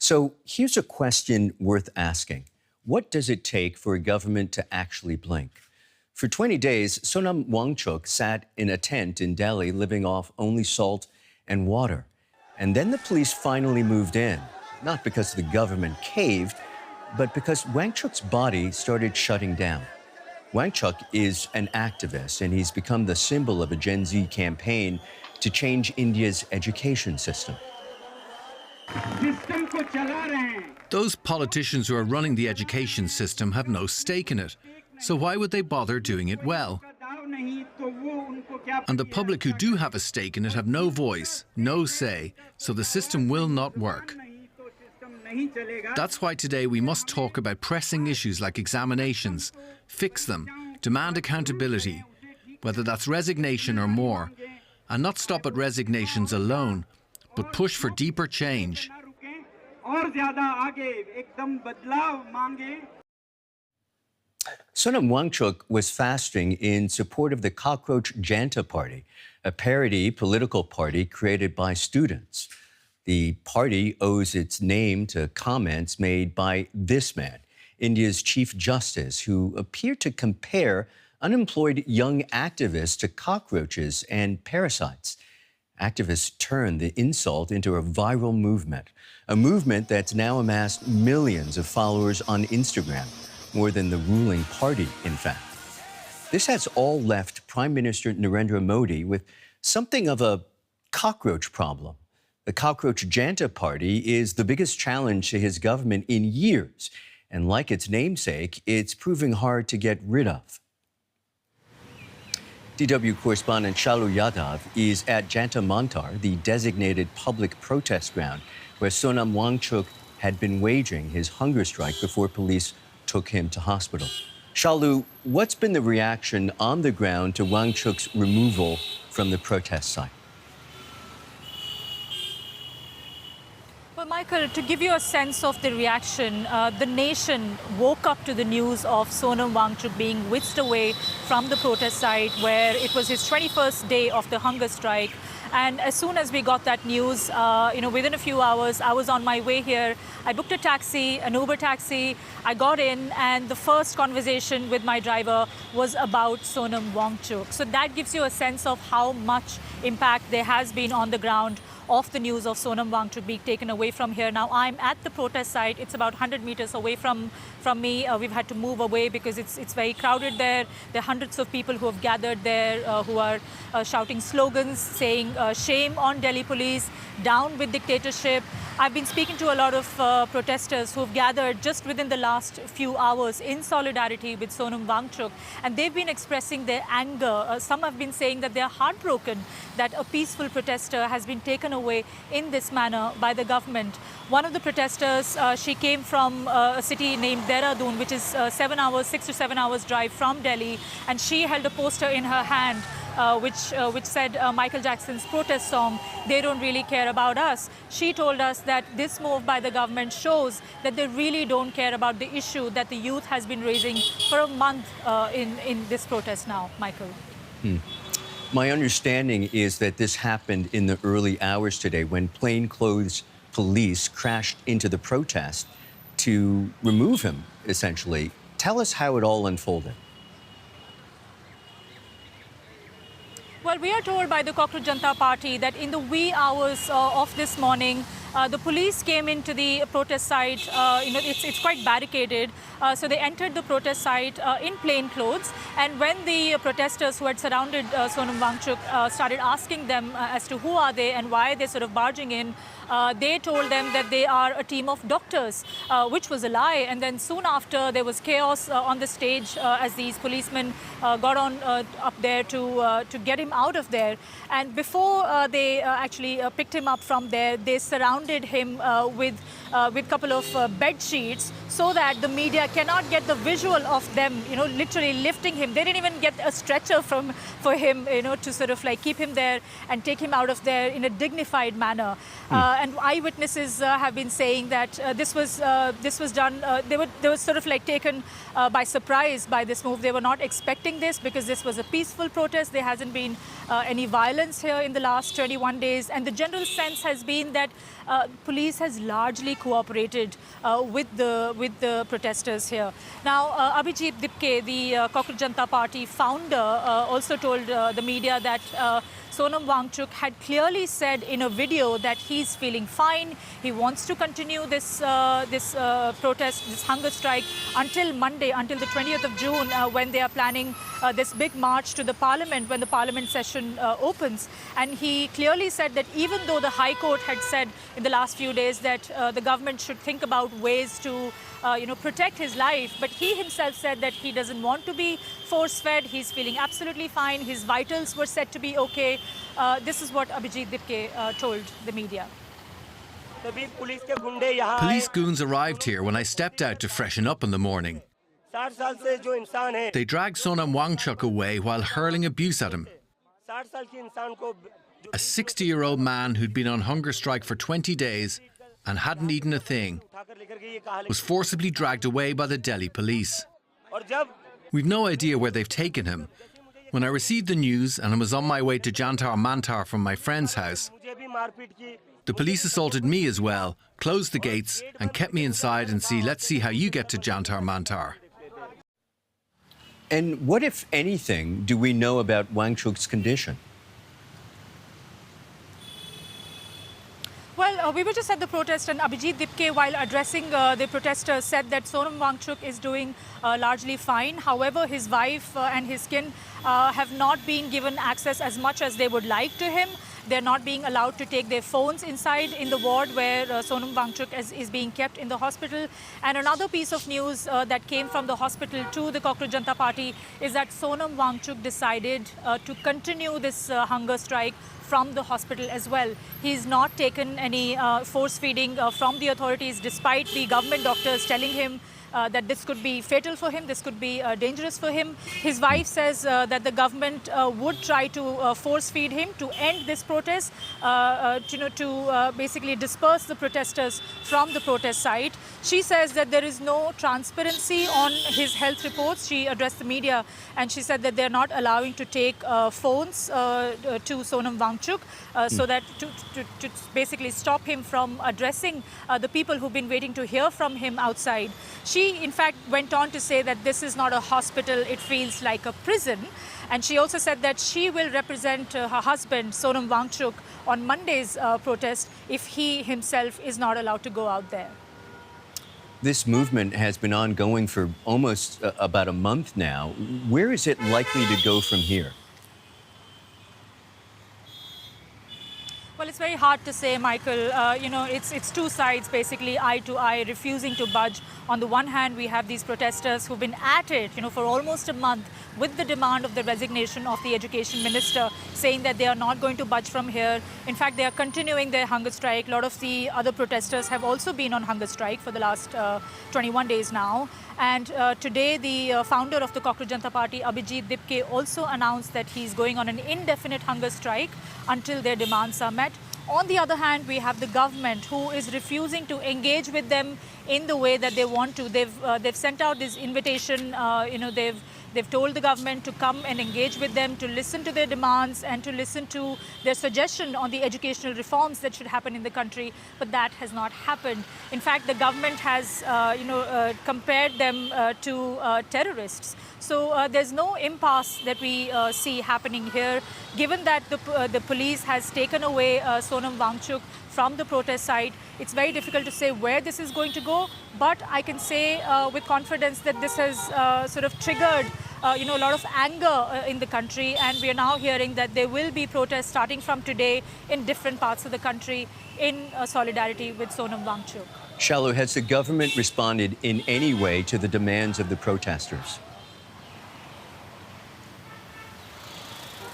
So here's a question worth asking. What does it take for a government to actually blink? For 20 days, Sonam Wangchuk sat in a tent in Delhi living off only salt and water. And then the police finally moved in, not because the government caved, but because Wangchuk's body started shutting down. Wangchuk is an activist, and he's become the symbol of a Gen Z campaign to change India's education system. Those politicians who are running the education system have no stake in it. So why would they bother doing it well? And the public who do have a stake in it have no voice, no say, so the system will not work. That's why today we must talk about pressing issues like examinations, fix them, demand accountability, whether that's resignation or more, and not stop at resignations alone, but push for deeper change. Sonam Wangchuk was fasting in support of the Cockroach Janta Party, a parody political party created by students. The party owes its name to comments made by this man, India's Chief Justice, who appeared to compare unemployed young activists to cockroaches and parasites. Activists turned the insult into a viral movement, a movement that's now amassed millions of followers on Instagram, more than the ruling party, in fact. This has all left Prime Minister Narendra Modi with something of a cockroach problem. The Cockroach Janta Party is the biggest challenge to his government in years, and like its namesake, it's proving hard to get rid of. DW correspondent Shalu Yadav is at Janta Mantar, the designated public protest ground where Sonam Wangchuk had been waging his hunger strike before police took him to hospital. Shalu, what's been the reaction on the ground to Wangchuk's removal from the protest site? Well, Michael, to give you a sense of the reaction, the nation woke up to the news of Sonam Wangchuk being whisked away from the protest site where it was his 21st day of the hunger strike. And as soon as we got that news, within a few hours, I was on my way here. I booked a taxi, an Uber taxi. I got in, and the first conversation with my driver was about Sonam Wangchuk. So that gives you a sense of how much impact there has been on the ground of the news of Sonam Wangchuk being taken away from here. Now, I'm at the protest site. It's about 100 meters away from me. We've had to move away because it's very crowded there. There are hundreds of people who have gathered there who are shouting slogans saying shame on Delhi police, down with dictatorship. I've been speaking to a lot of protesters who have gathered just within the last few hours in solidarity with Sonam Wangchuk, and they've been expressing their anger. Some have been saying that they're heartbroken that a peaceful protester has been taken away in this manner by the government. One of the protesters, she came from a city named Dehradun, which is 6 to 7 hours drive from Delhi, and she held a poster in her hand which said Michael Jackson's protest song, "They Don't Really Care About Us." She told us that this move by the government shows that they really don't care about the issue that the youth has been raising for a month in this protest now, Michael. My understanding is that this happened in the early hours today when plainclothes police crashed into the protest to remove him, essentially. Tell us how it all unfolded. Well, we are told by the Cockroach Janta Party that in the wee hours of this morning, the police came into the protest site. It's quite barricaded. So they entered the protest site in plain clothes. And when the protesters who had surrounded Sonam Wangchuk started asking them as to who are they and why they're sort of barging in, they told them that they are a team of doctors, which was a lie. And then soon after, there was chaos on the stage as these policemen got on up there to get him out of there. And before they actually picked him up from there, they surrounded him with a couple of bed sheets so that the media cannot get the visual of them, literally lifting him. They didn't even get a stretcher for him, to sort of like keep him there and take him out of there in a dignified manner. and eyewitnesses have been saying that this was done. They were sort of like taken by surprise by this move. They were not expecting this because this was a peaceful protest. There hasn't been any violence here in the last 21 days, and the general sense has been that police has largely cooperated with the protesters here. Now, Abhijit Dipke, the Cockroach Janta Party founder, also told the media that Sonam Wangchuk had clearly said in a video that he's feeling fine. He wants to continue this protest, this hunger strike until Monday, until the 20th of June, when they are planning this big march to the parliament, when the parliament session opens. And he clearly said that even though the High Court had said in the last few days that the government should think about ways to protect his life, but he himself said that he doesn't want to be force-fed. He's feeling absolutely fine. His vitals were said to be okay. This is what Abhijit Dipke told the media. Police goons arrived here when I stepped out to freshen up in the morning. They dragged Sonam Wangchuk away while hurling abuse at him. A 60-year-old man who'd been on hunger strike for 20 days and hadn't eaten a thing was forcibly dragged away by the Delhi police. We've no idea where they've taken him. When I received the news and I was on my way to Janta from my friend's house, the police assaulted me as well, closed the gates and kept me inside and let's see how you get to Janta. And what, if anything, do we know about Wangchuk's condition? Well, we were just at the protest, and Abhijit Dipke, while addressing the protesters, said that Sonam Wangchuk is doing largely fine. However, his wife and his kin have not been given access as much as they would like to him. They're not being allowed to take their phones inside in the ward where Sonam Wangchuk is being kept in the hospital. And another piece of news that came from the hospital to the Cockroach Janta Party is that Sonam Wangchuk decided to continue this hunger strike from the hospital as well. He's not taken any force feeding from the authorities, despite the government doctors telling him that this could be fatal for him, this could be dangerous for him. His wife says that the government would try to force feed him to end this protest, to basically disperse the protesters from the protest site. She says that there is no transparency on his health reports. She addressed the media and she said that they're not allowing to take phones to Sonam Wangchuk so that to basically stop him from addressing the people who've been waiting to hear from him outside. She, in fact, went on to say that this is not a hospital, it feels like a prison. And she also said that she will represent her husband, Sonam Wangchuk, on Monday's protest if he himself is not allowed to go out there. This movement has been ongoing for almost about a month now. Where is it likely to go from here? Well, it's very hard to say, Michael. It's two sides, basically, eye to eye, refusing to budge. On the one hand, we have these protesters who've been at it, for almost a month with the demand of the resignation of the education minister, saying that they are not going to budge from here. In fact, they are continuing their hunger strike. A lot of the other protesters have also been on hunger strike for the last 21 days now. And today, the founder of the Cockroach Janta Party, Abhijit Dipke, also announced that he's going on an indefinite hunger strike until their demands are met. On the other hand, we have the government who is refusing to engage with them in the way that they want to. They've sent out this invitation. They've told the government to come and engage with them, to listen to their demands and to listen to their suggestion on the educational reforms that should happen in the country. But that has not happened. In fact, the government has, compared them to terrorists. So there's no impasse that we see happening here. Given that the police has taken away Sonam Wangchuk from the protest site, it's very difficult to say where this is going to go. But I can say with confidence that this has sort of triggered a lot of anger in the country, and we are now hearing that there will be protests starting from today in different parts of the country in solidarity with Sonam Wangchuk. Shalu, has the government responded in any way to the demands of the protesters?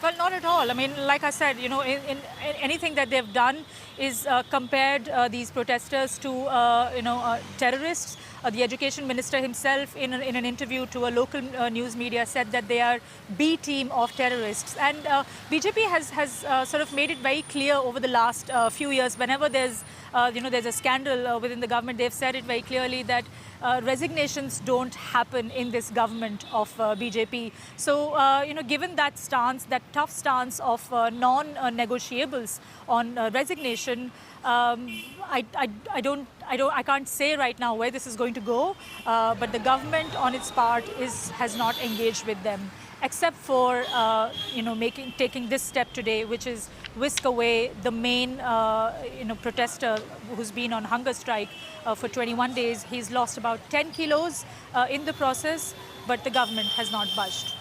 Well, not at all. all. I mean, like I said, in anything that they've done is compared these protesters to, terrorists. The education minister himself, in an interview to a local news media, said that they are B team of terrorists. And BJP has sort of made it very clear over the last few years. Whenever there's a scandal within the government, they've said it very clearly that resignations don't happen in this government of BJP. So, given that stance, that tough stance of non-negotiables on resignation, I can't say right now where this is going to go. But the government, on its part, has not engaged with them, except for taking this step today, which is whisk away the main protester who's been on hunger strike for 21 days. He's lost about 10 kilos in the process, but the government has not budged.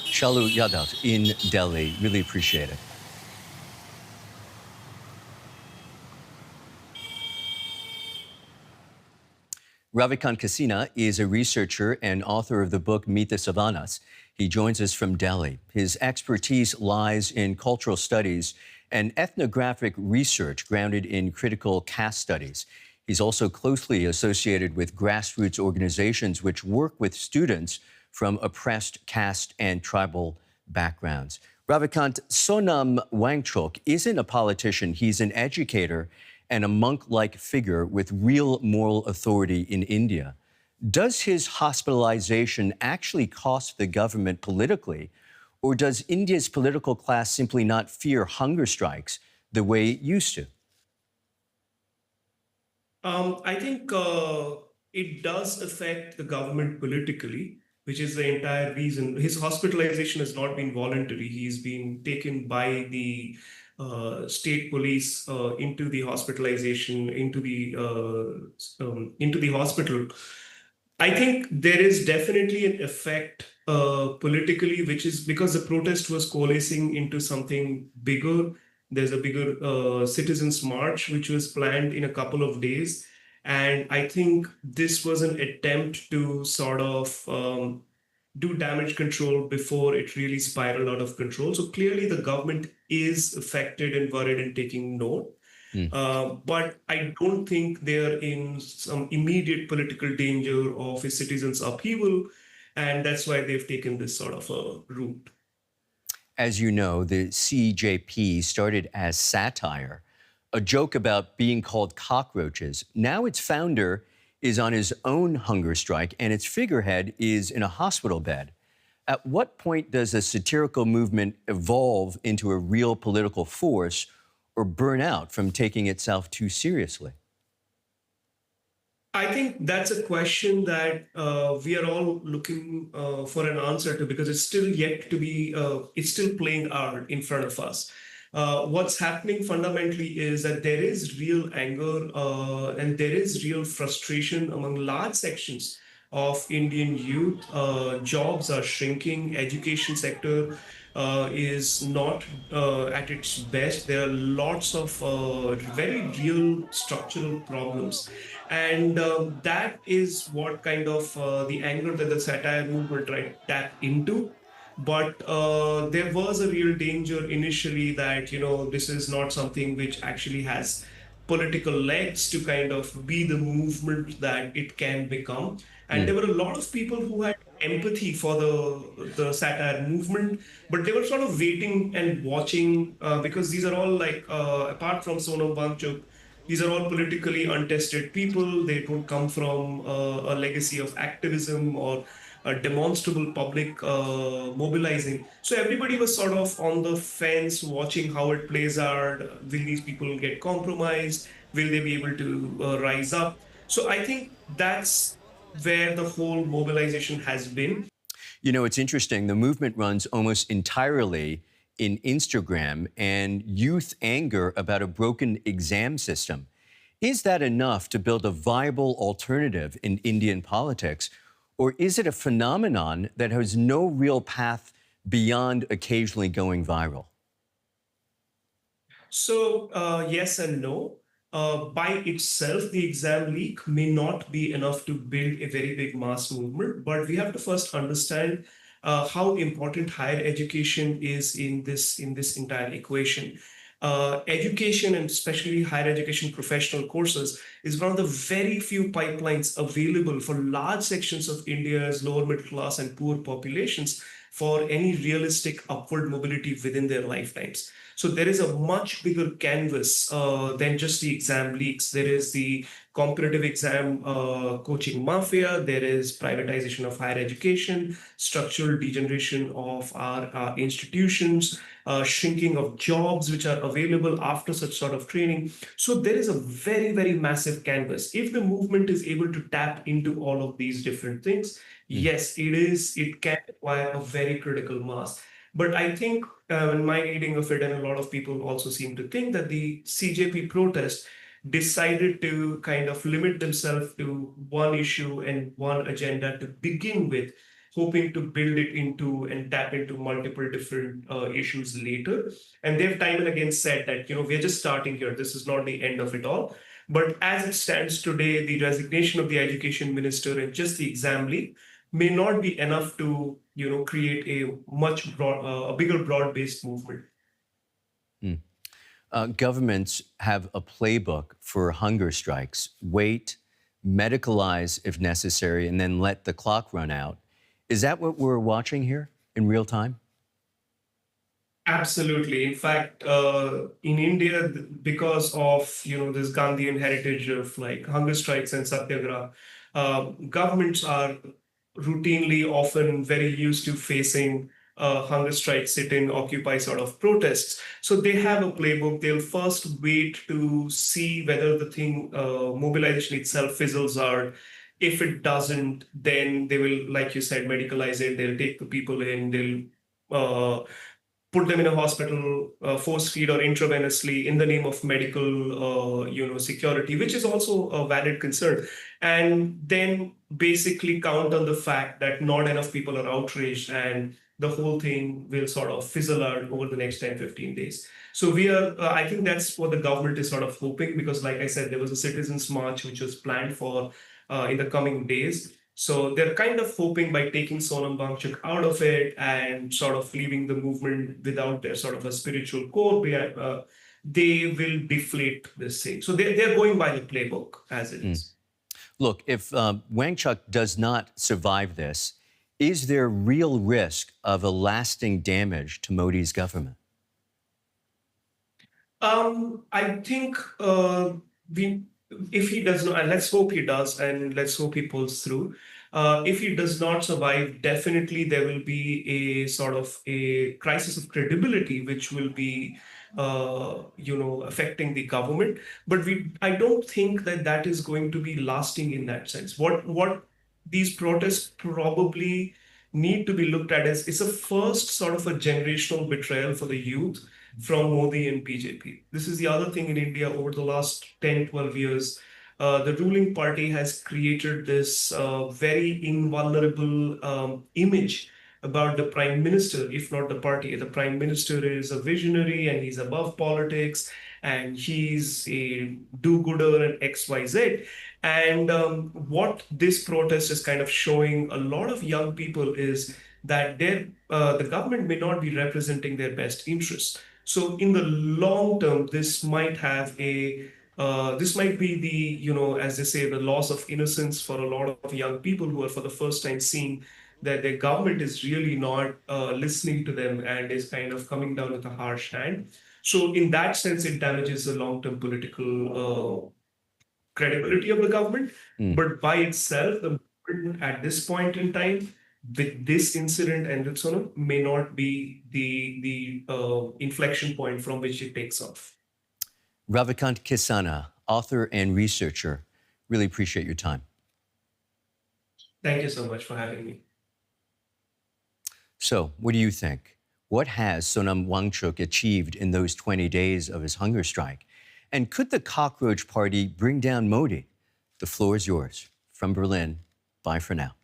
Shalu Yadav in Delhi. Really appreciate it. Ravikant Kasina is a researcher and author of the book Meet the Savannas. He joins us from Delhi. His expertise lies in cultural studies and ethnographic research grounded in critical caste studies. He's also closely associated with grassroots organizations which work with students from oppressed caste and tribal backgrounds. Ravikant, Sonam Wangchuk isn't a politician. He's an educator and a monk-like figure with real moral authority in India. Does his hospitalization actually cost the government politically, or does India's political class simply not fear hunger strikes the way it used to? I think it does affect the government politically, which is the entire reason. His hospitalization has not been voluntary. He's been taken by the state police into the hospitalization, into the hospital. I think there is definitely an effect politically, which is because the protest was coalescing into something bigger. There's a bigger citizens' march, which was planned in a couple of days. And I think this was an attempt to sort of do damage control before it really spiraled out of control. So clearly the government is affected and worried and taking note. But I don't think they're in some immediate political danger of a citizens' upheaval. And that's why they've taken this sort of a route. As you know, the CJP started as satire, a joke about being called cockroaches. Now its founder is on his own hunger strike and its figurehead is in a hospital bed. At what point does a satirical movement evolve into a real political force or burn out from taking itself too seriously? I think that's a question that we are all looking for an answer to, because it's still yet to be, it's still playing out in front of us. What's happening fundamentally is that there is real anger and there is real frustration among large sections of Indian youth. Jobs are shrinking, education sector is not at its best. There are lots of very real structural problems. And that is what kind of the anger that the satire movement tried to tap into. But there was a real danger initially that, this is not something which actually has political legs to kind of be the movement that it can become. And there were a lot of people who had empathy for the satire movement, but they were sort of waiting and watching because these are all like, apart from Sonam Wangchuk, these are all politically untested people. They don't come from a legacy of activism or a demonstrable public mobilizing. So everybody was sort of on the fence watching how it plays out. Will these people get compromised? Will they be able to rise up? So I think that's where the whole mobilization has been. It's interesting. The movement runs almost entirely in Instagram and youth anger about a broken exam system. Is that enough to build a viable alternative in Indian politics? Or is it a phenomenon that has no real path beyond occasionally going viral? So yes and no. By itself, the exam leak may not be enough to build a very big mass movement, but we have to first understand how important higher education is in this entire equation. Education, and especially higher education professional courses, is one of the very few pipelines available for large sections of India's lower middle class and poor populations for any realistic upward mobility within their lifetimes. So there is a much bigger canvas than just the exam leaks. There is the competitive exam coaching mafia. There is privatization of higher education, structural degeneration of our institutions, shrinking of jobs which are available after such sort of training. So there is a very, very massive canvas. If the movement is able to tap into all of these different things, yes, it can acquire a very critical mass. But I think in my reading of it, and a lot of people also seem to think that the CJP protest decided to kind of limit themselves to one issue and one agenda to begin with, hoping to build it into and tap into multiple different issues later. And they've time and again said that, we're just starting here. This is not the end of it all. But as it stands today, the resignation of the education minister and just the exam leak may not be enough to, create a a bigger broad-based movement. Governments have a playbook for hunger strikes: wait, medicalize if necessary, and then let the clock run out. Is that what we're watching here in real time? Absolutely. In fact, in India, because of this Gandhian heritage of like hunger strikes and satyagraha, governments are routinely often very used to facing hunger strike, sit-in, occupy sort of protests. So they have a playbook. They'll first wait to see whether the thing mobilization itself fizzles out. If it doesn't, then they will, like you said, medicalize it. They'll take the people in. They'll put them in a hospital, force feed or intravenously in the name of medical, security, which is also a valid concern. And then basically count on the fact that not enough people are outraged and the whole thing will sort of fizzle out over the next 10, 15 days. So I think that's what the government is sort of hoping, because like I said, there was a citizens march which was planned for in the coming days. So they're kind of hoping by taking Sonam Wangchuk out of it and sort of leaving the movement without their sort of a spiritual core, they will deflate this thing. So they're going by the playbook as it is. Look, if Wangchuk does not survive this, is there real risk of a lasting damage to Modi's government? I think if he does not, and let's hope he does, and let's hope he pulls through. If he does not survive, definitely there will be a sort of a crisis of credibility, which will be, affecting the government. But I don't think that is going to be lasting in that sense. What these protests probably need to be looked at as is a first sort of a generational betrayal for the youth from Modi and BJP. This is the other thing in India over the last 10, 12 years. The ruling party has created this very invulnerable image about the prime minister, if not the party. The prime minister is a visionary and he's above politics and he's a do-gooder and XYZ. And what this protest is kind of showing a lot of young people is that the government may not be representing their best interests. So in the long term, this might be the, as they say, the loss of innocence for a lot of young people who are for the first time seeing that their government is really not listening to them and is kind of coming down with a harsh hand. So in that sense, it damages the long-term political credibility of the government. But by itself, the movement at this point in time, with this incident and with Sonam, may not be the inflection point from which it takes off. Ravikant Kisana, author and researcher, really appreciate your time. Thank you so much for having me. So, what do you think? What has Sonam Wangchuk achieved in those 20 days of his hunger strike? And could the Cockroach Party bring down Modi? The floor is yours. From Berlin, bye for now.